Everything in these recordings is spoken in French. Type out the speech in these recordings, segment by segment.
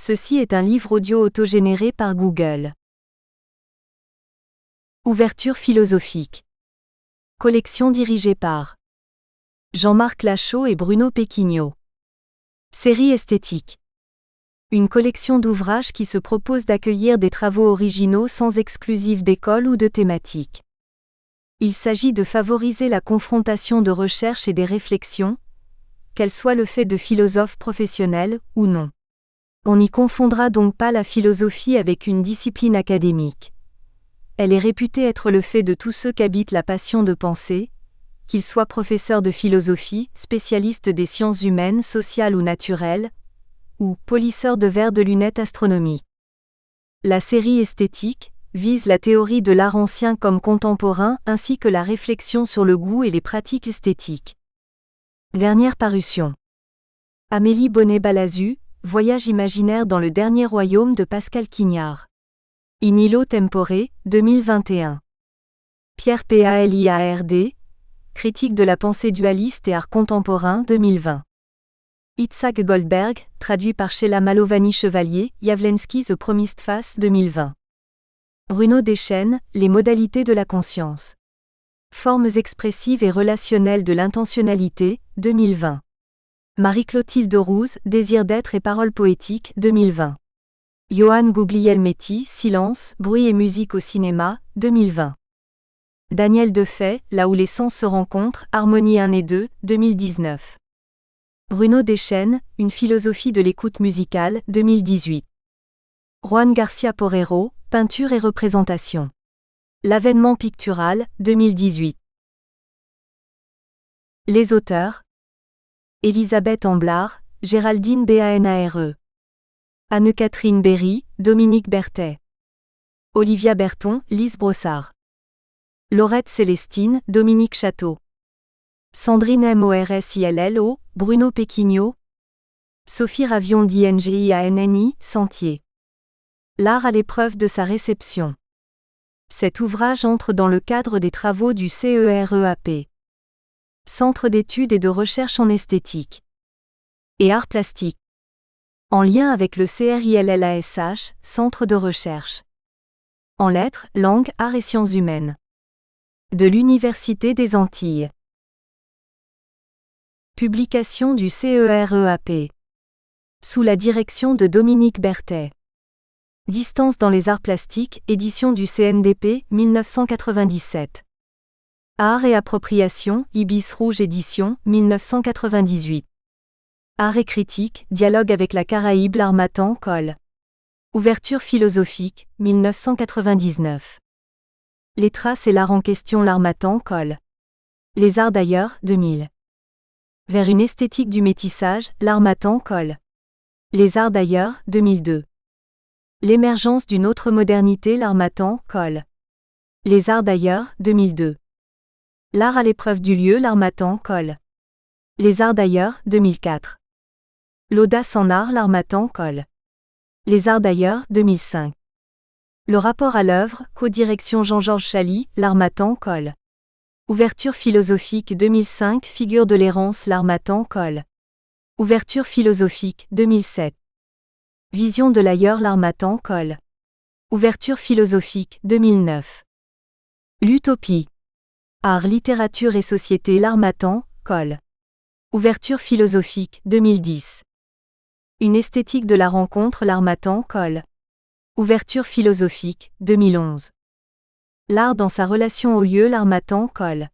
Ceci est un livre audio autogénéré par Google. Ouverture philosophique. Collection dirigée par Jean-Marc Lachaud et Bruno Péquignot. Série esthétique. Une collection d'ouvrages qui se propose d'accueillir des travaux originaux sans exclusive d'école ou de thématique. Il s'agit de favoriser la confrontation de recherche et des réflexions, qu'elles soient le fait de philosophes professionnels ou non. On n'y confondra donc pas la philosophie avec une discipline académique. Elle est réputée être le fait de tous ceux qu'habite la passion de penser, qu'ils soient professeurs de philosophie, spécialistes des sciences humaines, sociales ou naturelles, ou polisseurs de verres de lunettes astronomiques. La série esthétique vise la théorie de l'art ancien comme contemporain ainsi que la réflexion sur le goût et les pratiques esthétiques. Dernière parution. Amélie Bonnet-Balazu, Voyage imaginaire dans le dernier royaume de Pascal Quignard. In illo tempore, 2021. Pierre Paliard, Critique de la pensée dualiste et art contemporain, 2020. Itzhak Goldberg, traduit par Sheila Malovany-Chevalier, Jawlensky The Promised Face, 2020. Bruno Deschênes, Les modalités de la conscience. Formes expressives et relationnelles de l'intentionnalité, 2020. Marie-Clotilde Rouse, Désir d'être et paroles poétiques, 2020. Johan Guglielmetti, Silence, bruit et musique au cinéma, 2020. Daniel Defay, Là où les sens se rencontrent, Harmonie 1 et 2, 2019. Bruno Deschênes, Une philosophie de l'écoute musicale, 2018. Juan Garcia Porrero, Peinture et représentation. L'avènement pictural, 2018. Les auteurs Elisabeth Amblard, Géraldine Banare. Anne-Catherine Berry, Dominique Berthet. Olivia Berton, Lise Brossard. Laurette Célestine, Dominique Château. Sandrine Morsillo, Bruno Péquignot. Sophie Ravion d'INGIANNI, Sentier. L'art à l'épreuve de sa réception. Cet ouvrage entre dans le cadre des travaux du CEREAP. Centre d'études et de recherche en esthétique et arts plastiques, en lien avec le CRILLASH, Centre de recherche en lettres, langues, arts et sciences humaines de l'Université des Antilles. Publication du CEREAP sous la direction de Dominique Berthet. Distance dans les arts plastiques, édition du CNDP, 1997. Art et appropriation, Ibis Rouge édition, 1998. Art et critique, dialogue avec la Caraïbe, L'Harmattan, Col. Ouverture philosophique, 1999. Les traces et l'art en question, L'Harmattan, Col. Les arts d'ailleurs, 2000. Vers une esthétique du métissage, L'Harmattan, Col. Les arts d'ailleurs, 2002. L'émergence d'une autre modernité, L'Harmattan, Col. Les arts d'ailleurs, 2002. L'art à l'épreuve du lieu, L'Harmattan, Col. Les arts d'ailleurs, 2004. L'audace en art, L'Harmattan, Col. Les arts d'ailleurs, 2005. Le rapport à l'œuvre, co-direction Jean-Georges Chally, L'Harmattan, Col. Ouverture philosophique 2005, Figure de l'errance, L'Harmattan, Col. Ouverture philosophique 2007. Vision de l'ailleurs, L'Harmattan, Col. Ouverture philosophique 2009. L'utopie. Art, littérature et société, L'Harmattan, Col. Ouverture philosophique, 2010. Une esthétique de la rencontre, L'Harmattan, Col. Ouverture philosophique, 2011. L'art dans sa relation au lieu, L'Harmattan, Col.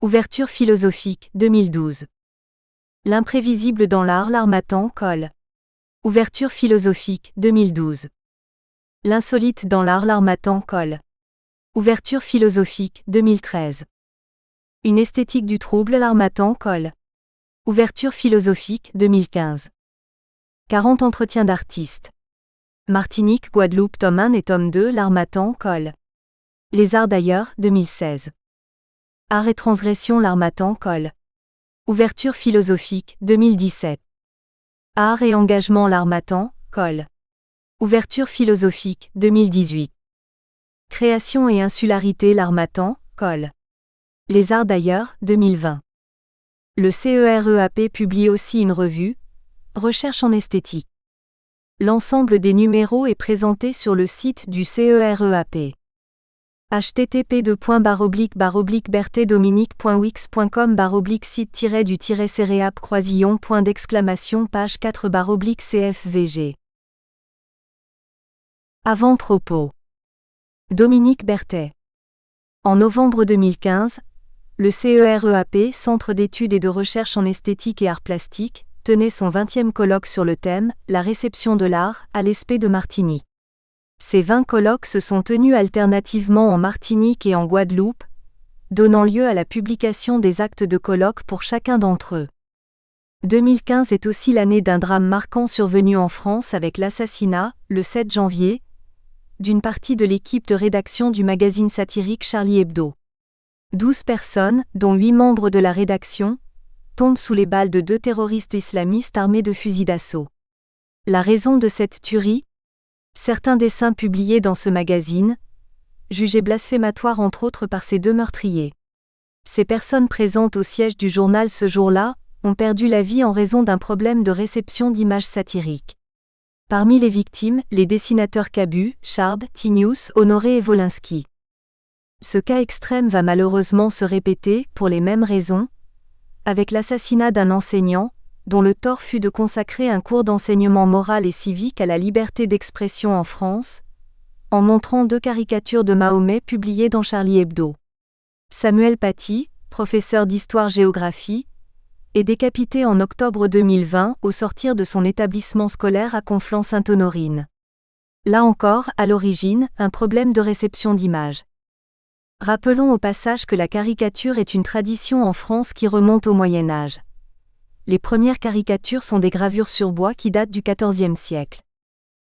Ouverture philosophique, 2012. L'imprévisible dans l'art, L'Harmattan, Col. Ouverture philosophique, 2012. L'insolite dans l'art, L'Harmattan, Col. Ouverture philosophique, 2013. Une esthétique du trouble, L'Harmattan, Col. Ouverture philosophique, 2015. 40 entretiens d'artistes. Martinique, Guadeloupe, tome 1 et tome 2, L'Harmattan, Col. Les arts d'ailleurs, 2016. Art et transgression, L'Harmattan, Col. Ouverture philosophique, 2017. Art et engagement, L'Harmattan, Col. Ouverture philosophique, 2018. Création et insularité, L'Harmattan, Col. Les arts d'ailleurs, 2020. Le CEREAP publie aussi une revue, Recherche en esthétique. L'ensemble des numéros est présenté sur le site du CEREAP. http://berthet-dominique.wix.com/site-du-cereap page 4/CFVG. Avant-propos. Dominique Berthet. En novembre 2015, le CEREAP, Centre d'études et de recherche en esthétique et arts plastiques, tenait son 20e colloque sur le thème « La réception de l'art » à l'ESPE de Martigny. Ces 20 colloques se sont tenus alternativement en Martinique et en Guadeloupe, donnant lieu à la publication des actes de colloque pour chacun d'entre eux. 2015 est aussi l'année d'un drame marquant survenu en France avec l'assassinat, le 7 janvier, d'une partie de l'équipe de rédaction du magazine satirique Charlie Hebdo. 12 personnes, dont 8 membres de la rédaction, tombent sous les balles de 2 terroristes islamistes armés de fusils d'assaut. La raison de cette tuerie ? Certains dessins publiés dans ce magazine, jugés blasphématoires entre autres par ces 2 meurtriers. Ces personnes présentes au siège du journal ce jour-là ont perdu la vie en raison d'un problème de réception d'images satiriques. Parmi les victimes, les dessinateurs Cabu, Charb, Tinius, Honoré et Wolinski. Ce cas extrême va malheureusement se répéter, pour les mêmes raisons, avec l'assassinat d'un enseignant, dont le tort fut de consacrer un cours d'enseignement moral et civique à la liberté d'expression en France, en montrant 2 caricatures de Mahomet publiées dans Charlie Hebdo. Samuel Paty, professeur d'histoire-géographie, est décapité en octobre 2020 au sortir de son établissement scolaire à Conflans-Sainte-Honorine. Là encore, à l'origine, un problème de réception d'images. Rappelons au passage que la caricature est une tradition en France qui remonte au Moyen Âge. Les premières caricatures sont des gravures sur bois qui datent du XIVe siècle.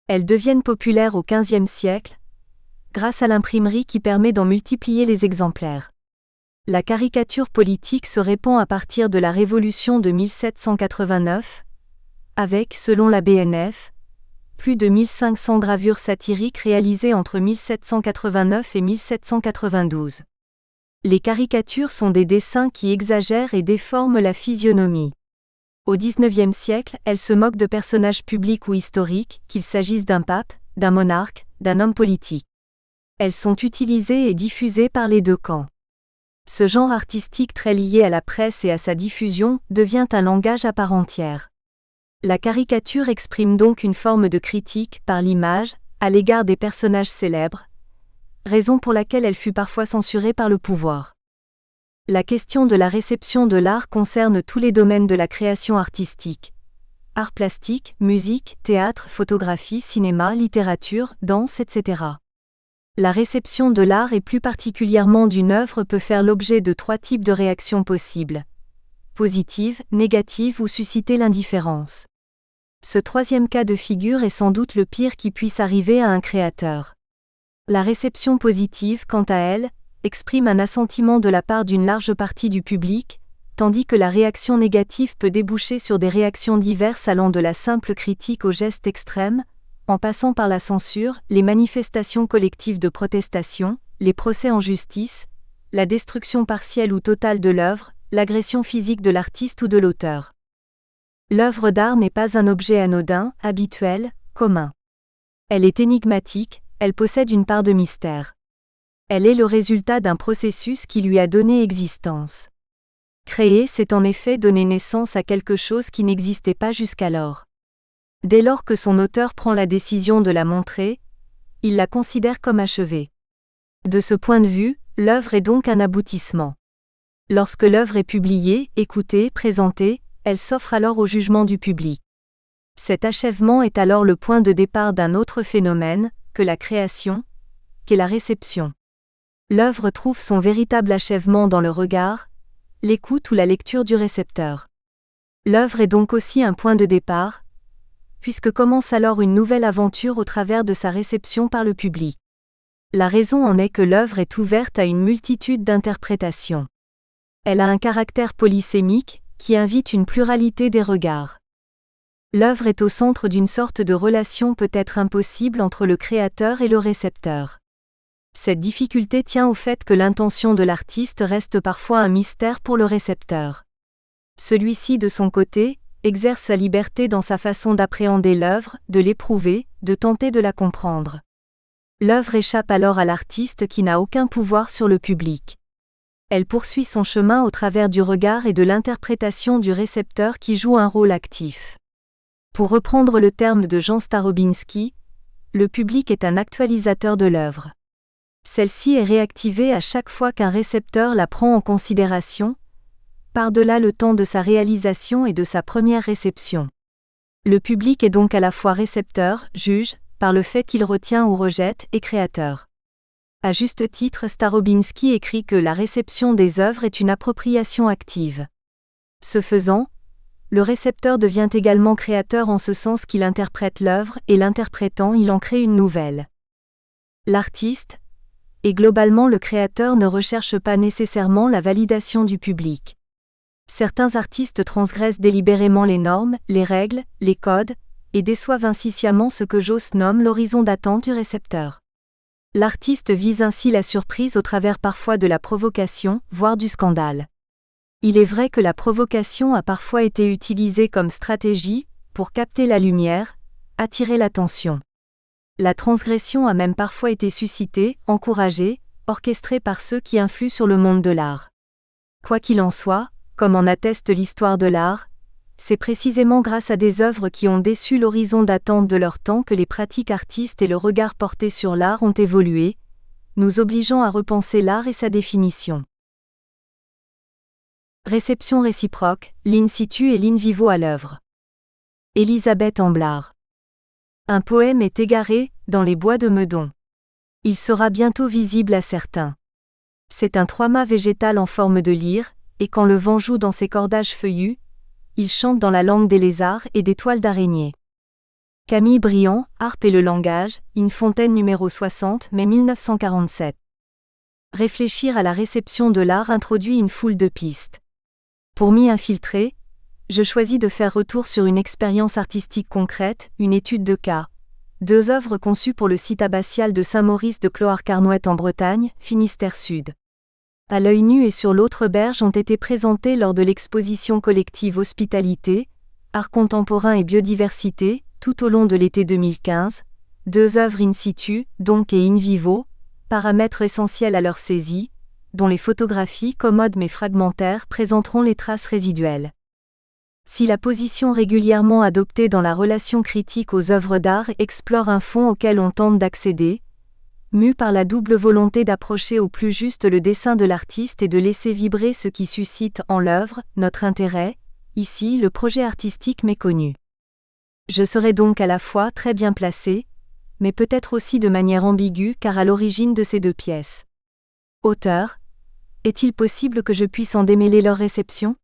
Elles deviennent populaires au XVe siècle, grâce à l'imprimerie qui permet d'en multiplier les exemplaires. La caricature politique se répand à partir de la Révolution de 1789, avec, selon la BNF, plus de 1500 gravures satiriques réalisées entre 1789 et 1792. Les caricatures sont des dessins qui exagèrent et déforment la physionomie. Au XIXe siècle, elles se moquent de personnages publics ou historiques, qu'il s'agisse d'un pape, d'un monarque, d'un homme politique. Elles sont utilisées et diffusées par les 2 camps. Ce genre artistique très lié à la presse et à sa diffusion devient un langage à part entière. La caricature exprime donc une forme de critique, par l'image, à l'égard des personnages célèbres, raison pour laquelle elle fut parfois censurée par le pouvoir. La question de la réception de l'art concerne tous les domaines de la création artistique. Art plastique, musique, théâtre, photographie, cinéma, littérature, danse, etc. La réception de l'art et plus particulièrement d'une œuvre peut faire l'objet de 3 types de réactions possibles. Positive, négative ou susciter l'indifférence. Ce 3e cas de figure est sans doute le pire qui puisse arriver à un créateur. La réception positive, quant à elle, exprime un assentiment de la part d'une large partie du public, tandis que la réaction négative peut déboucher sur des réactions diverses allant de la simple critique au geste extrême, en passant par la censure, les manifestations collectives de protestation, les procès en justice, la destruction partielle ou totale de l'œuvre, l'agression physique de l'artiste ou de l'auteur. L'œuvre d'art n'est pas un objet anodin, habituel, commun. Elle est énigmatique, elle possède une part de mystère. Elle est le résultat d'un processus qui lui a donné existence. Créer, c'est en effet donner naissance à quelque chose qui n'existait pas jusqu'alors. Dès lors que son auteur prend la décision de la montrer, il la considère comme achevée. De ce point de vue, l'œuvre est donc un aboutissement. Lorsque l'œuvre est publiée, écoutée, présentée, elle s'offre alors au jugement du public. Cet achèvement est alors le point de départ d'un autre phénomène, que la création, qu'est la réception. L'œuvre trouve son véritable achèvement dans le regard, l'écoute ou la lecture du récepteur. L'œuvre est donc aussi un point de départ, puisque commence alors une nouvelle aventure au travers de sa réception par le public. La raison en est que l'œuvre est ouverte à une multitude d'interprétations. Elle a un caractère polysémique, qui invite une pluralité des regards. L'œuvre est au centre d'une sorte de relation peut-être impossible entre le créateur et le récepteur. Cette difficulté tient au fait que l'intention de l'artiste reste parfois un mystère pour le récepteur. Celui-ci, de son côté, exerce sa liberté dans sa façon d'appréhender l'œuvre, de l'éprouver, de tenter de la comprendre. L'œuvre échappe alors à l'artiste qui n'a aucun pouvoir sur le public. Elle poursuit son chemin au travers du regard et de l'interprétation du récepteur qui joue un rôle actif. Pour reprendre le terme de Jean Starobinski, le public est un actualisateur de l'œuvre. Celle-ci est réactivée à chaque fois qu'un récepteur la prend en considération, par-delà le temps de sa réalisation et de sa première réception. Le public est donc à la fois récepteur, juge, par le fait qu'il retient ou rejette, et créateur. À juste titre, Starobinski écrit que la réception des œuvres est une appropriation active. Ce faisant, le récepteur devient également créateur en ce sens qu'il interprète l'œuvre et l'interprétant il en crée une nouvelle. L'artiste, et globalement le créateur ne recherche pas nécessairement la validation du public. Certains artistes transgressent délibérément les normes, les règles, les codes, et déçoivent ainsi sciemment ce que Joss nomme l'horizon d'attente du récepteur. L'artiste vise ainsi la surprise au travers parfois de la provocation, voire du scandale. Il est vrai que la provocation a parfois été utilisée comme stratégie, pour capter la lumière, attirer l'attention. La transgression a même parfois été suscitée, encouragée, orchestrée par ceux qui influent sur le monde de l'art. Quoi qu'il en soit, comme en atteste l'histoire de l'art, c'est précisément grâce à des œuvres qui ont déçu l'horizon d'attente de leur temps que les pratiques artistes et le regard porté sur l'art ont évolué, nous obligeant à repenser l'art et sa définition. Réception réciproque, l'in situ et l'in vivo à l'œuvre. Elisabeth Amblard. Un poème est égaré, dans les bois de Meudon. Il sera bientôt visible à certains. C'est un trois-mâts végétal en forme de lyre, et quand le vent joue dans ses cordages feuillus, il chante dans la langue des lézards et des toiles d'araignées. Camille Briand, Harpe et le langage, Une Fontaine numéro 60, mai 1947. Réfléchir à la réception de l'art introduit une foule de pistes. Pour m'y infiltrer, je choisis de faire retour sur une expérience artistique concrète, une étude de cas. 2 œuvres conçues pour le site abbatial de Saint-Maurice de Clohars-Carnouët en Bretagne, Finistère Sud. À l'œil nu et sur l'autre berge ont été présentées lors de l'exposition collective Hospitalité, Art contemporain et biodiversité, tout au long de l'été 2015, 2 œuvres in situ, donc et in vivo, paramètres essentiels à leur saisie, dont les photographies commodes mais fragmentaires présenteront les traces résiduelles. Si la position régulièrement adoptée dans la relation critique aux œuvres d'art explore un fond auquel on tente d'accéder, mû par la double volonté d'approcher au plus juste le dessin de l'artiste et de laisser vibrer ce qui suscite en l'œuvre notre intérêt, ici le projet artistique méconnu. Je serai donc à la fois très bien placé, mais peut-être aussi de manière ambiguë car à l'origine de ces 2 pièces. Auteur, est-il possible que je puisse en démêler leur réception ?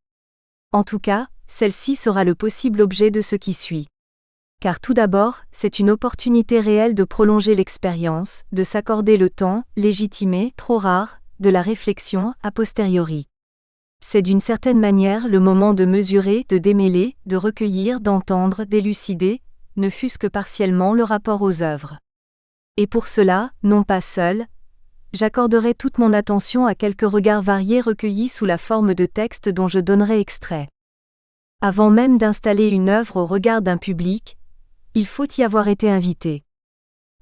En tout cas, celle-ci sera le possible objet de ce qui suit. Car tout d'abord, c'est une opportunité réelle de prolonger l'expérience, de s'accorder le temps, légitimé, trop rare, de la réflexion, a posteriori. C'est d'une certaine manière le moment de mesurer, de démêler, de recueillir, d'entendre, d'élucider, ne fût-ce que partiellement le rapport aux œuvres. Et pour cela, non pas seul, j'accorderai toute mon attention à quelques regards variés recueillis sous la forme de textes dont je donnerai extrait. Avant même d'installer une œuvre au regard d'un public, il faut y avoir été invité.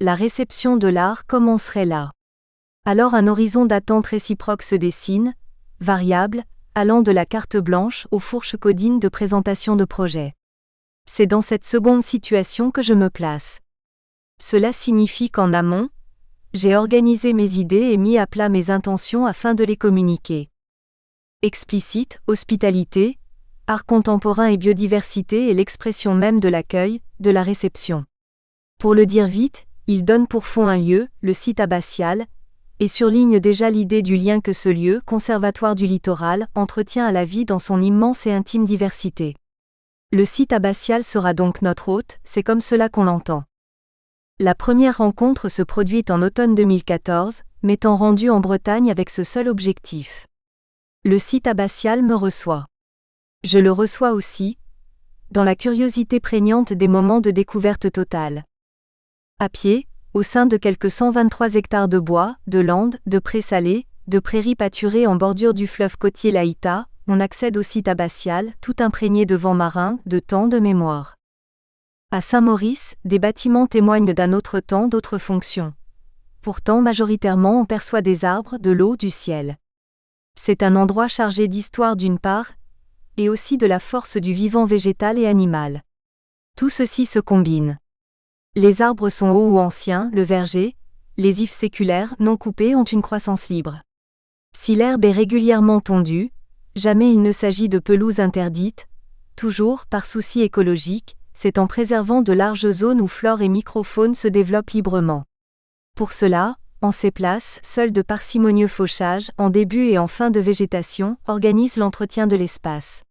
La réception de l'art commencerait là. Alors un horizon d'attente réciproque se dessine, variable, allant de la carte blanche aux fourches codines de présentation de projet. C'est dans cette seconde situation que je me place. Cela signifie qu'en amont, j'ai organisé mes idées et mis à plat mes intentions afin de les communiquer. Explicite, hospitalité, art contemporain et biodiversité est l'expression même de l'accueil, de la réception. Pour le dire vite, il donne pour fond un lieu, le site abbatial, et surligne déjà l'idée du lien que ce lieu, conservatoire du littoral, entretient à la vie dans son immense et intime diversité. Le site abbatial sera donc notre hôte, c'est comme cela qu'on l'entend. La première rencontre se produit en automne 2014, m'étant rendue en Bretagne avec ce seul objectif. Le site abbatial me reçoit. Je le reçois aussi, dans la curiosité prégnante des moments de découverte totale. À pied, au sein de quelques 123 hectares de bois, de landes, de prés salés, de prairies pâturées en bordure du fleuve côtier l'Aïta, on accède au site abbatial, tout imprégné de vents marins, de temps de mémoire. À Saint-Maurice, des bâtiments témoignent d'un autre temps, d'autres fonctions. Pourtant, majoritairement, on perçoit des arbres, de l'eau, du ciel. C'est un endroit chargé d'histoire d'une part, et aussi de la force du vivant végétal et animal. Tout ceci se combine. Les arbres sont hauts ou anciens, le verger, les ifs séculaires, non coupés, ont une croissance libre. Si l'herbe est régulièrement tondue, jamais il ne s'agit de pelouse interdite, toujours, par souci écologique, c'est en préservant de larges zones où flore et microfaune se développent librement. Pour cela, en ces places, seuls de parcimonieux fauchages, en début et en fin de végétation, organisent l'entretien de l'espace.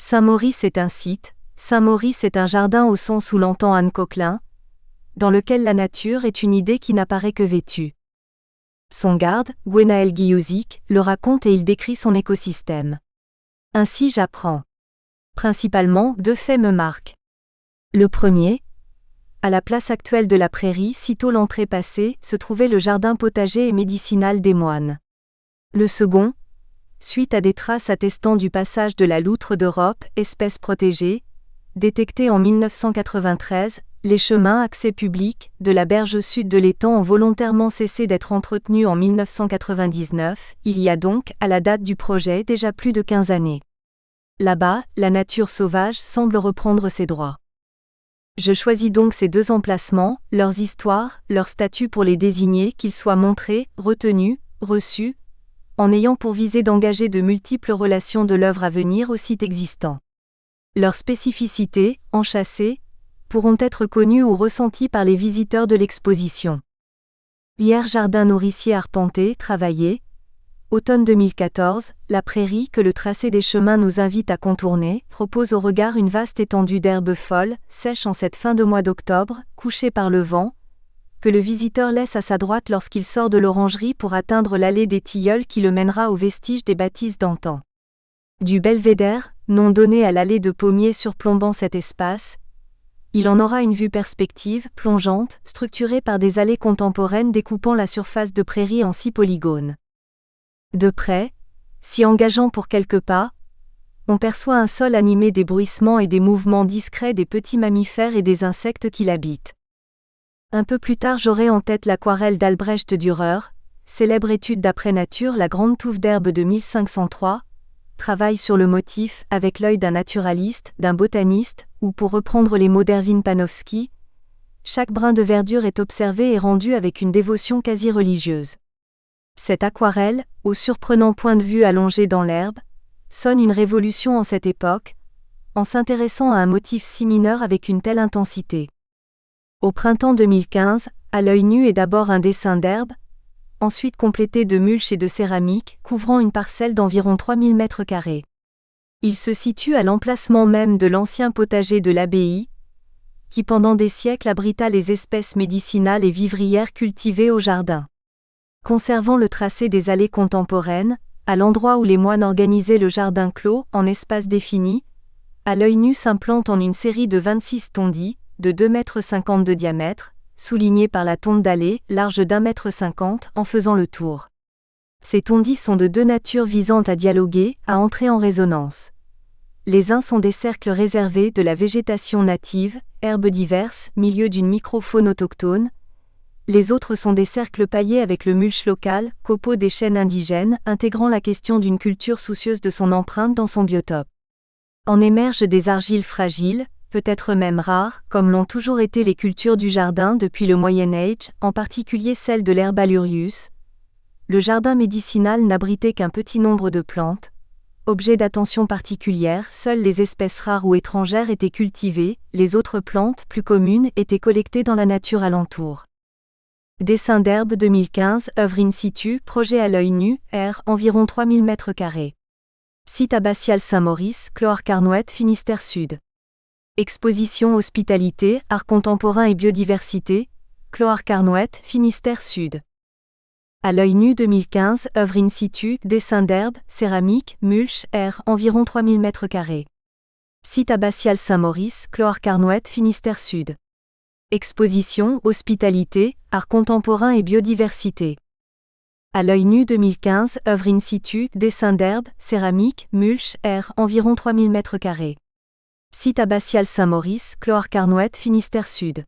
Saint-Maurice est un site, Saint-Maurice est un jardin au sens où l'entend Anne Coquelin, dans lequel la nature est une idée qui n'apparaît que vêtue. Son garde, Gwenaël Guillauzic, le raconte et il décrit son écosystème. Ainsi j'apprends. Principalement, 2 faits me marquent. Le premier, à la place actuelle de la prairie, sitôt l'entrée passée, se trouvait le jardin potager et médicinal des moines. Le second, suite à des traces attestant du passage de la loutre d'Europe, espèce protégée, détectée en 1993, les chemins accès publics de la berge sud de l'étang ont volontairement cessé d'être entretenus en 1999, il y a donc, à la date du projet, déjà plus de 15 années. Là-bas, la nature sauvage semble reprendre ses droits. Je choisis donc ces 2 emplacements, leurs histoires, leur statut pour les désigner, qu'ils soient montrés, retenus, reçus, en ayant pour visée d'engager de multiples relations de l'œuvre à venir au site existant. Leurs spécificités, enchâssées, pourront être connues ou ressenties par les visiteurs de l'exposition. Hier jardin nourricier arpenté, travaillé. Automne 2014, la prairie que le tracé des chemins nous invite à contourner, propose au regard une vaste étendue d'herbes folles, sèches en cette fin de mois d'octobre, couchée par le vent, que le visiteur laisse à sa droite lorsqu'il sort de l'orangerie pour atteindre l'allée des Tilleuls qui le mènera aux vestiges des bâtisses d'antan. Du belvédère, nom donné à l'allée de pommiers surplombant cet espace, il en aura une vue perspective, plongeante, structurée par des allées contemporaines découpant la surface de prairie en 6 polygones. De près, si engageant pour quelques pas, on perçoit un sol animé des bruissements et des mouvements discrets des petits mammifères et des insectes qui l'habitent. Un peu plus tard j'aurai en tête l'aquarelle d'Albrecht Dürer, célèbre étude d'après nature La grande touffe d'herbe de 1503, travaille sur le motif avec l'œil d'un naturaliste, d'un botaniste, ou pour reprendre les mots d'Erwin Panofsky, chaque brin de verdure est observé et rendu avec une dévotion quasi religieuse. Cette aquarelle, au surprenant point de vue allongé dans l'herbe, sonne une révolution en cette époque, en s'intéressant à un motif si mineur avec une telle intensité. Au printemps 2015, à l'œil nu est d'abord un dessin d'herbe, ensuite complété de mulches et de céramique, couvrant une parcelle d'environ 3000 m². Il se situe à l'emplacement même de l'ancien potager de l'abbaye, qui pendant des siècles abrita les espèces médicinales et vivrières cultivées au jardin. Conservant le tracé des allées contemporaines, à l'endroit où les moines organisaient le jardin clos, en espace défini, à l'œil nu s'implante en une série de 26 tondis, de 2,50 m de diamètre, soulignés par la tonde d'allée, large d'1,50 m, en faisant le tour. Ces tondis sont de 2 natures visant à dialoguer, à entrer en résonance. Les uns sont des cercles réservés de la végétation native, herbes diverses, milieu d'une microfaune autochtone. Les autres sont des cercles paillés avec le mulch local, copeaux des chênes indigènes, intégrant la question d'une culture soucieuse de son empreinte dans son biotope. En émergent des argiles fragiles, peut-être même rares, comme l'ont toujours été les cultures du jardin depuis le Moyen-Âge, en particulier celle de l'herbe Allurius. Le jardin médicinal n'abritait qu'un petit nombre de plantes. Objet d'attention particulière, seules les espèces rares ou étrangères étaient cultivées, les autres plantes, plus communes, étaient collectées dans la nature alentour. Dessin d'herbe 2015, œuvre in situ, projet à l'œil nu, R, environ 3000 m². Site abbatial Saint-Maurice, Clohars-Carnouët, Finistère Sud. Exposition Hospitalité, Art contemporain et biodiversité, Clohars-Carnouët, Finistère Sud. À l'œil nu 2015, œuvre in situ, dessin d'herbe, céramique, mulch, R, environ 3000 m². Site abbatial Saint-Maurice, Clohars-Carnouët, Finistère Sud. Exposition Hospitalité, Art contemporain et biodiversité. À l'œil nu 2015, œuvre in situ, dessin d'herbe, céramique, mulch, air, environ 3000 m². Site abbatial Saint-Maurice, Clohars-Carnouët, Finistère Sud.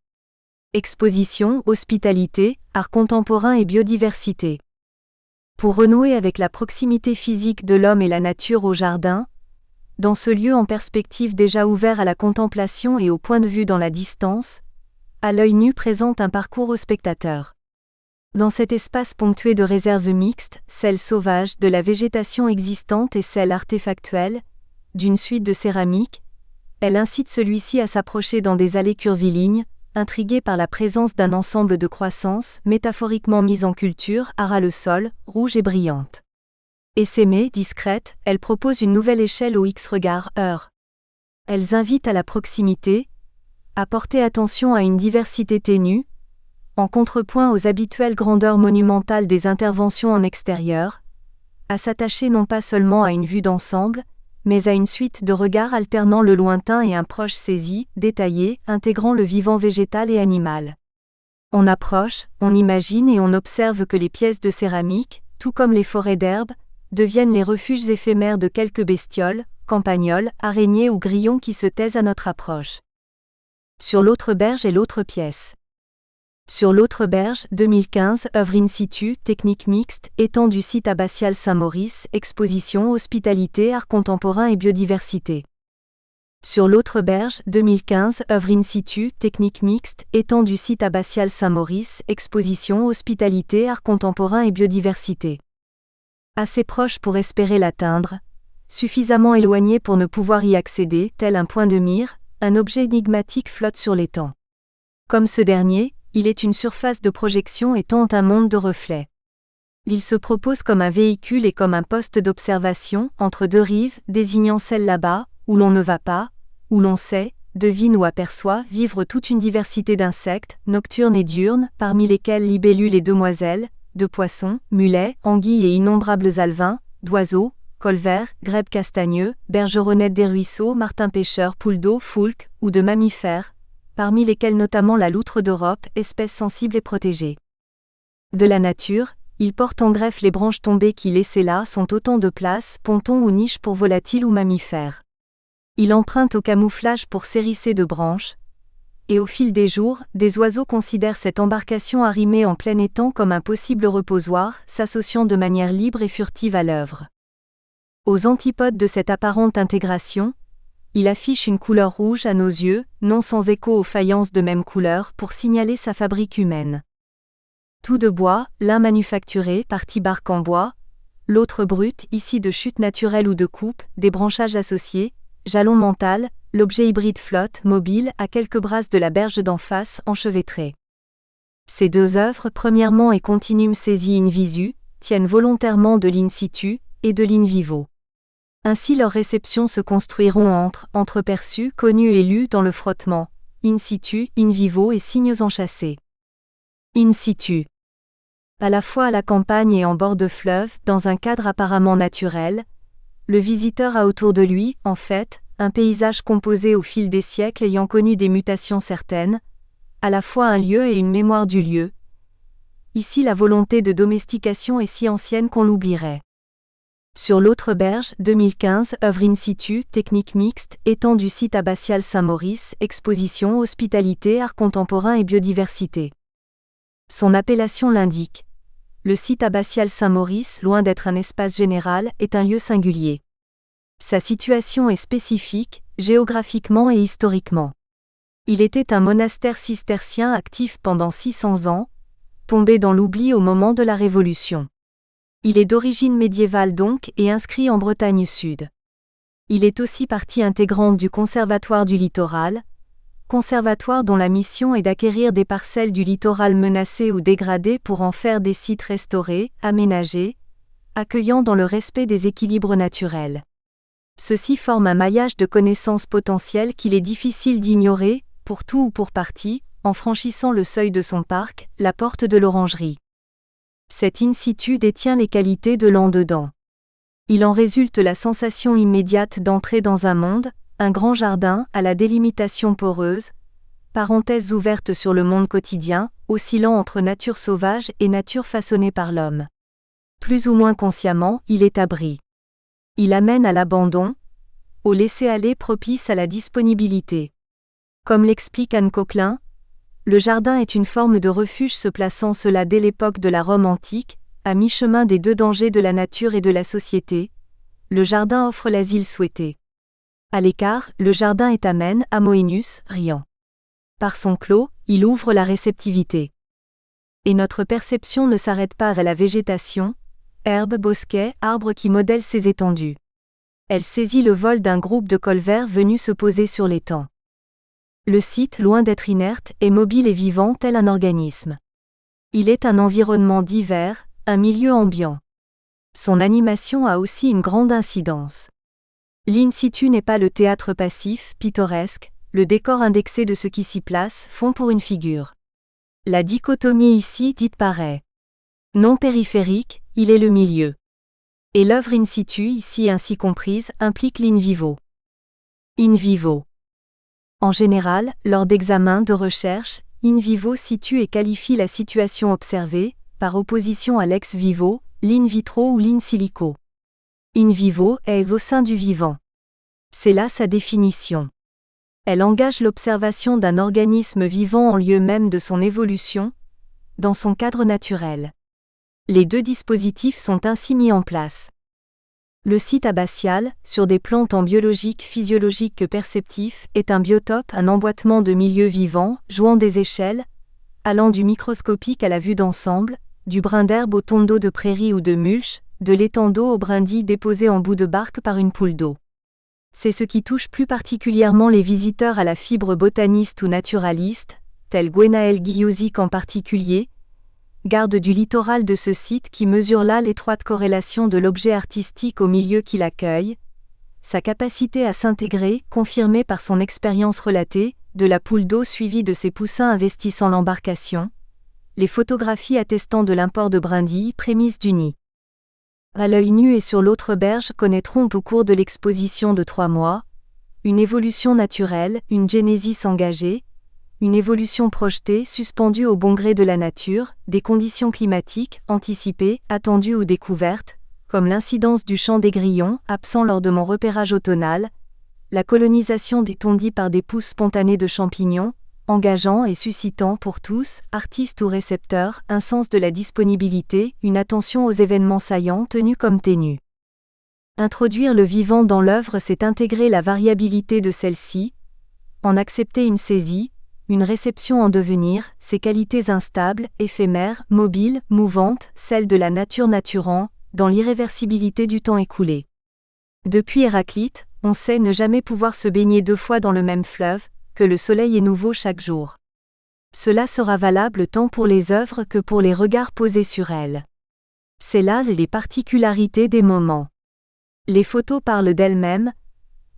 Exposition, hospitalité, art contemporain et biodiversité. Pour renouer avec la proximité physique de l'homme et la nature au jardin, dans ce lieu en perspective déjà ouvert à la contemplation et au point de vue dans la distance, à l'œil nu présente un parcours au spectateur. Dans cet espace ponctué de réserves mixtes, celles sauvages, de la végétation existante et celles artefactuelles, d'une suite de céramiques, elle incite celui-ci à s'approcher dans des allées curvilignes, intrigué par la présence d'un ensemble de croissances, métaphoriquement mises en culture, à ras le sol, rouge et brillante. Essaimée, discrète, elle propose une nouvelle échelle au X-regard heure. Elles invitent à la proximité, à porter attention à une diversité ténue, en contrepoint aux habituelles grandeurs monumentales des interventions en extérieur, à s'attacher non pas seulement à une vue d'ensemble, mais à une suite de regards alternant le lointain et un proche saisi, détaillé, intégrant le vivant végétal et animal. On approche, on imagine et on observe que les pièces de céramique, tout comme les forêts d'herbe, deviennent les refuges éphémères de quelques bestioles, campagnols, araignées ou grillons qui se taisent à notre approche. Sur l'autre berge et l'autre pièce. Sur l'autre berge, 2015, œuvre in situ, technique mixte, étang du site abbatial Saint-Maurice, exposition, hospitalité, art contemporain et biodiversité. Sur l'autre berge, 2015, œuvre in situ, technique mixte, étang du site abbatial Saint-Maurice, exposition, hospitalité, art contemporain et biodiversité. Assez proche pour espérer l'atteindre, suffisamment éloigné pour ne pouvoir y accéder, tel un point de mire, un objet énigmatique flotte sur l'étang. Comme ce dernier, il est une surface de projection et tente un monde de reflets. Il se propose comme un véhicule et comme un poste d'observation, entre deux rives, désignant celle là-bas, où l'on ne va pas, où l'on sait, devine ou aperçoit vivre toute une diversité d'insectes, nocturnes et diurnes, parmi lesquels libellules et demoiselles, de poissons, mulets, anguilles et innombrables alevins, d'oiseaux, colverts, grèbes castagneux, bergeronnettes des ruisseaux, martins pêcheurs, poules d'eau, foulques, ou de mammifères, parmi lesquels notamment la loutre d'Europe, espèce sensible et protégée. De la nature, il porte en greffe les branches tombées qui laissées là sont autant de places, pontons ou niches pour volatiles ou mammifères. Il emprunte au camouflage pour s'hérisser de branches, et au fil des jours, des oiseaux considèrent cette embarcation arrimée en plein étang comme un possible reposoir, s'associant de manière libre et furtive à l'œuvre. Aux antipodes de cette apparente intégration, il affiche une couleur rouge à nos yeux, non sans écho aux faïences de même couleur pour signaler sa fabrique humaine. Tout de bois, l'un manufacturé, partie barque en bois, l'autre brut, ici de chute naturelle ou de coupe, des branchages associés, jalon mental, l'objet hybride flotte, mobile, à quelques brasses de la berge d'en face, enchevêtrée. Ces deux œuvres, premièrement et continuum saisies in visu, tiennent volontairement de l'in situ et de l'in vivo. Ainsi leurs réceptions se construiront entreperçus, connus et lus dans le frottement, in situ, in vivo et signes enchâssés. In situ. À la fois à la campagne et en bord de fleuve, dans un cadre apparemment naturel, le visiteur a autour de lui, en fait, un paysage composé au fil des siècles ayant connu des mutations certaines, à la fois un lieu et une mémoire du lieu. Ici la volonté de domestication est si ancienne qu'on l'oublierait. Sur l'autre berge, 2015, œuvre in situ, technique mixte, étang du site abbatial Saint-Maurice, exposition, hospitalité, art contemporain et biodiversité. Son appellation l'indique. Le site abbatial Saint-Maurice, loin d'être un espace général, est un lieu singulier. Sa situation est spécifique, géographiquement et historiquement. Il était un monastère cistercien actif pendant 600 ans, tombé dans l'oubli au moment de la Révolution. Il est d'origine médiévale donc et inscrit en Bretagne Sud. Il est aussi partie intégrante du Conservatoire du Littoral, conservatoire dont la mission est d'acquérir des parcelles du littoral menacées ou dégradées pour en faire des sites restaurés, aménagés, accueillant dans le respect des équilibres naturels. Ceci forme un maillage de connaissances potentielles qu'il est difficile d'ignorer, pour tout ou pour partie, en franchissant le seuil de son parc, la porte de l'orangerie. Cet in situ détient les qualités de l'en-dedans. Il en résulte la sensation immédiate d'entrer dans un monde, un grand jardin, à la délimitation poreuse, parenthèses ouvertes sur le monde quotidien, oscillant entre nature sauvage et nature façonnée par l'homme. plus ou moins consciemment, il est abri. Il amène à l'abandon, au laisser-aller propice à la disponibilité. Comme l'explique Anne Coquelin, le jardin est une forme de refuge se plaçant cela dès l'époque de la Rome antique, à mi-chemin des deux dangers de la nature et de la société. Le jardin offre l'asile souhaité. À l'écart, le jardin est amène, amoenus, riant. Par son clos, il ouvre la réceptivité. Et notre perception ne s'arrête pas à la végétation, herbes, bosquets, arbres qui modèlent ces étendues. Elle saisit le vol d'un groupe de colverts venus se poser sur l'étang. Le site, loin d'être inerte, est mobile et vivant tel un organisme. Il est un environnement divers, un milieu ambiant. Son animation a aussi une grande incidence. L'in situ n'est pas le théâtre passif, pittoresque, le décor indexé de ce qui s'y place font pour une figure. La dichotomie ici dite paraît. Non périphérique, il est le milieu. Et l'œuvre in situ ici ainsi comprise implique l'in vivo. In vivo. En général, lors d'examens de recherche, in vivo situe et qualifie la situation observée, par opposition à l'ex vivo, l'in vitro ou l'in silico. In vivo est au sein du vivant. C'est là sa définition. Elle engage l'observation d'un organisme vivant en lieu même de son évolution, dans son cadre naturel. Les deux dispositifs sont ainsi mis en place. Le site abbatial, sur des plans tant biologiques, physiologiques que perceptifs, est un biotope, un emboîtement de milieux vivants, jouant des échelles, allant du microscopique à la vue d'ensemble, du brin d'herbe au tondo de prairie ou de mulch, de l'étang d'eau au brindille déposé en bout de barque par une poule d'eau. C'est ce qui touche plus particulièrement les visiteurs à la fibre botaniste ou naturaliste, tel Gwenaël Guillauzic en particulier, garde du littoral de ce site qui mesure là l'étroite corrélation de l'objet artistique au milieu qui l'accueille, sa capacité à s'intégrer, confirmée par son expérience relatée, de la poule d'eau suivie de ses poussins investissant l'embarcation, les photographies attestant de l'import de brindilles, prémices du nid. À l'œil nu et sur l'autre berge connaîtront au cours de l'exposition de 3 mois, une évolution naturelle, une génésis engagée, une évolution projetée suspendue au bon gré de la nature, des conditions climatiques, anticipées, attendues ou découvertes, comme l'incidence du chant des grillons, absent lors de mon repérage automnal, la colonisation des tondis par des pousses spontanées de champignons, engageant et suscitant pour tous, artistes ou récepteurs, un sens de la disponibilité, une attention aux événements saillants tenus comme ténus. Introduire le vivant dans l'œuvre, c'est intégrer la variabilité de celle-ci, en accepter une saisie, une réception en devenir, ses qualités instables, éphémères, mobiles, mouvantes, celles de la nature naturant, dans l'irréversibilité du temps écoulé. Depuis Héraclite, on sait ne jamais pouvoir se baigner 2 fois dans le même fleuve, que le soleil est nouveau chaque jour. Cela sera valable tant pour les œuvres que pour les regards posés sur elles. C'est là les particularités des moments. Les photos parlent d'elles-mêmes,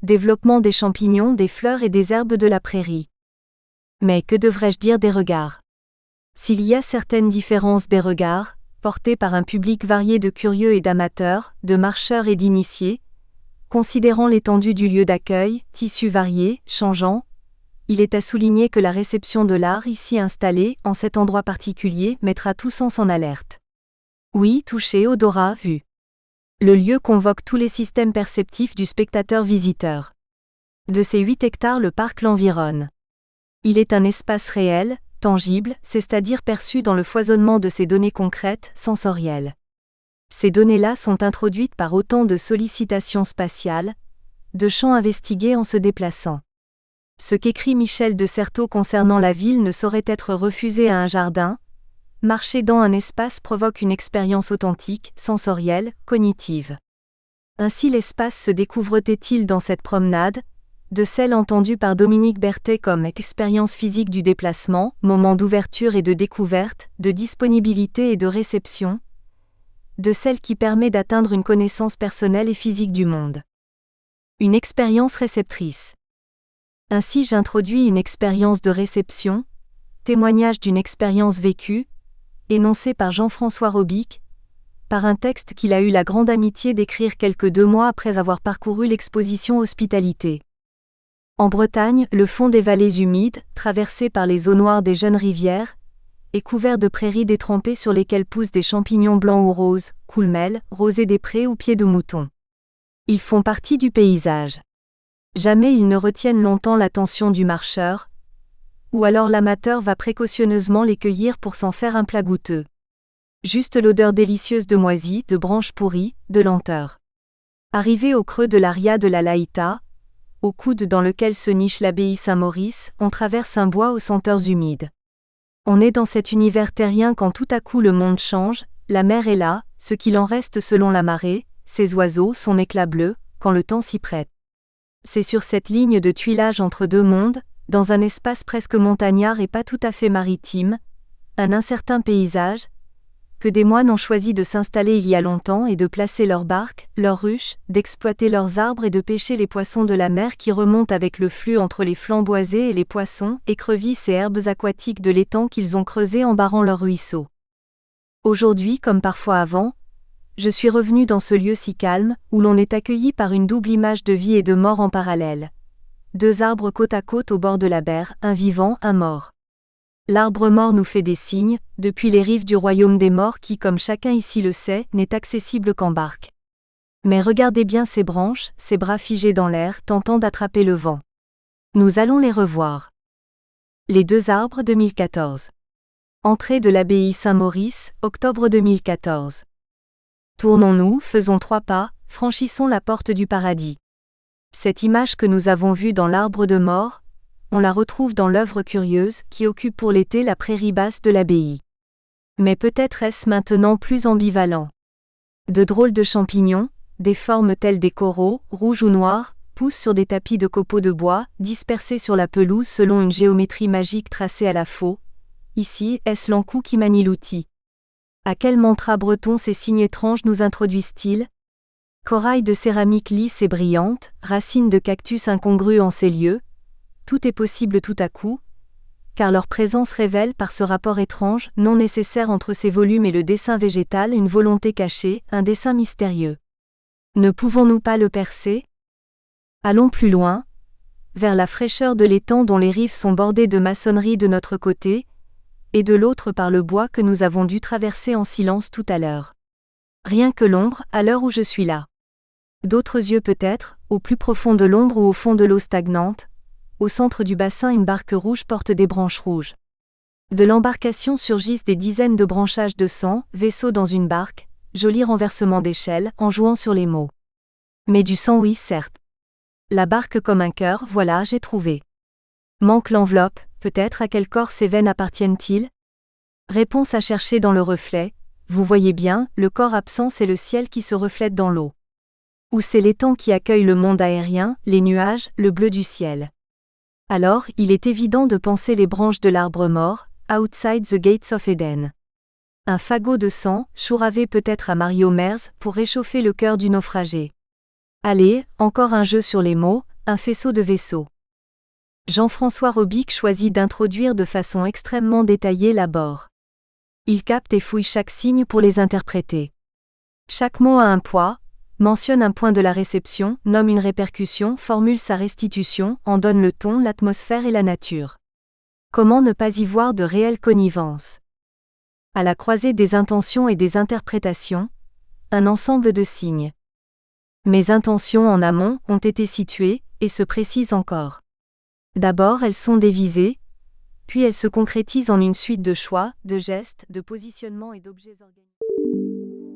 développement des champignons, des fleurs et des herbes de la prairie. Mais que devrais-je dire des regards ? S'il y a certaines différences des regards, portés par un public varié de curieux et d'amateurs, de marcheurs et d'initiés, considérant l'étendue du lieu d'accueil, tissus variés, changeants, il est à souligner que la réception de l'art ici installée, en cet endroit particulier, mettra tous sens en alerte. Oui, toucher, odorat, vue. Le lieu convoque tous les systèmes perceptifs du spectateur-visiteur. De ces 8 hectares, le parc l'environne. Il est un espace réel, tangible, c'est-à-dire perçu dans le foisonnement de ces données concrètes, sensorielles. Ces données-là sont introduites par autant de sollicitations spatiales, de champs investigués en se déplaçant. Ce qu'écrit Michel de Certeau concernant la ville ne saurait être refusé à un jardin. Marcher dans un espace provoque une expérience authentique, sensorielle, cognitive. Ainsi l'espace se découvre-t-il dans cette promenade, de celle entendue par Dominique Berthet comme expérience physique du déplacement, moment d'ouverture et de découverte, de disponibilité et de réception, de celle qui permet d'atteindre une connaissance personnelle et physique du monde. Une expérience réceptrice. Ainsi j'introduis une expérience de réception, témoignage d'une expérience vécue, énoncée par Jean-François Robic, par un texte qu'il a eu la grande amitié d'écrire quelques 2 mois après avoir parcouru l'exposition Hospitalité. En Bretagne, le fond des vallées humides, traversé par les eaux noires des jeunes rivières, et couverts de prairies détrempées sur lesquelles poussent des champignons blancs ou roses, coulmelles, rosées des prés ou pieds de mouton. Ils font partie du paysage. Jamais ils ne retiennent longtemps l'attention du marcheur, ou alors l'amateur va précautionneusement les cueillir pour s'en faire un plat goûteux. Juste l'odeur délicieuse de moisis, de branches pourries, de lenteur. Arrivé au creux de l'aria de la Laïta, au coude dans lequel se niche l'abbaye Saint-Maurice, on traverse un bois aux senteurs humides. On est dans cet univers terrien quand tout à coup le monde change, la mer est là, ce qu'il en reste selon la marée, ses oiseaux, son éclat bleu, quand le temps s'y prête. C'est sur cette ligne de tuilage entre deux mondes, dans un espace presque montagnard et pas tout à fait maritime, un incertain paysage, que des moines ont choisi de s'installer il y a longtemps et de placer leurs barques, leurs ruches, d'exploiter leurs arbres et de pêcher les poissons de la mer qui remontent avec le flux entre les flancs boisés et les poissons, écrevisses et herbes aquatiques de l'étang qu'ils ont creusé en barrant leurs ruisseaux. Aujourd'hui comme parfois avant, je suis revenu dans ce lieu si calme, où l'on est accueilli par une double image de vie et de mort en parallèle. Deux arbres côte à côte au bord de la berre, un vivant, un mort. L'arbre mort nous fait des signes, depuis les rives du royaume des morts qui, comme chacun ici le sait, n'est accessible qu'en barque. Mais regardez bien ces branches, ces bras figés dans l'air, tentant d'attraper le vent. Nous allons les revoir. Les deux arbres 2014. Entrée de l'abbaye Saint-Maurice, octobre 2014. Tournons-nous, faisons 3 pas, franchissons la porte du paradis. Cette image que nous avons vue dans l'arbre de mort, on la retrouve dans l'œuvre curieuse qui occupe pour l'été la prairie basse de l'abbaye. Mais peut-être est-ce maintenant plus ambivalent. De drôles de champignons, des formes telles des coraux, rouges ou noirs, poussent sur des tapis de copeaux de bois, dispersés sur la pelouse selon une géométrie magique tracée à la faux. Ici, est-ce l'encou qui manie l'outil? À quel mantra breton ces signes étranges nous introduisent-ils? Corail de céramique lisse et brillante, racines de cactus incongrues en ces lieux, tout est possible tout à coup, car leur présence révèle par ce rapport étrange, non nécessaire entre ces volumes et le dessin végétal une volonté cachée, un dessin mystérieux. Ne pouvons-nous pas le percer? Allons plus loin, vers la fraîcheur de l'étang dont les rives sont bordées de maçonnerie de notre côté, et de l'autre par le bois que nous avons dû traverser en silence tout à l'heure. Rien que l'ombre, à l'heure où je suis là. D'autres yeux peut-être, au plus profond de l'ombre ou au fond de l'eau stagnante. Au centre du bassin une barque rouge porte des branches rouges. De l'embarcation surgissent des dizaines de branchages de sang, vaisseaux dans une barque, joli renversement d'échelle, en jouant sur les mots. Mais du sang oui certes. La barque comme un cœur, voilà, j'ai trouvé. Manque l'enveloppe, peut-être à quel corps ces veines appartiennent-ils? Réponse à chercher dans le reflet, vous voyez bien, le corps absent c'est le ciel qui se reflète dans l'eau. Ou c'est l'étang qui accueille le monde aérien, les nuages, le bleu du ciel. Alors, il est évident de penser les branches de l'arbre mort, outside the gates of Eden. Un fagot de sang, chouravé peut-être à Mario Merz, pour réchauffer le cœur du naufragé. Allez, encore un jeu sur les mots, un faisceau de vaisseaux. Jean-François Robic choisit d'introduire de façon extrêmement détaillée l'abord. Il capte et fouille chaque signe pour les interpréter. Chaque mot a un poids, mentionne un point de la réception, nomme une répercussion, formule sa restitution, en donne le ton, l'atmosphère et la nature. Comment ne pas y voir de réelle connivence? À la croisée des intentions et des interprétations, un ensemble de signes. Mes intentions en amont ont été situées, et se précisent encore. D'abord elles sont dévisées, puis elles se concrétisent en une suite de choix, de gestes, de positionnements et d'objets organisés.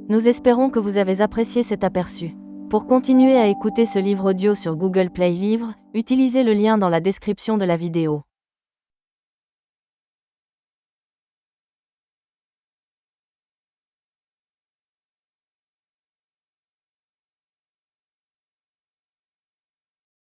Nous espérons que vous avez apprécié cet aperçu. Pour continuer à écouter ce livre audio sur Google Play Livres, utilisez le lien dans la description de la vidéo.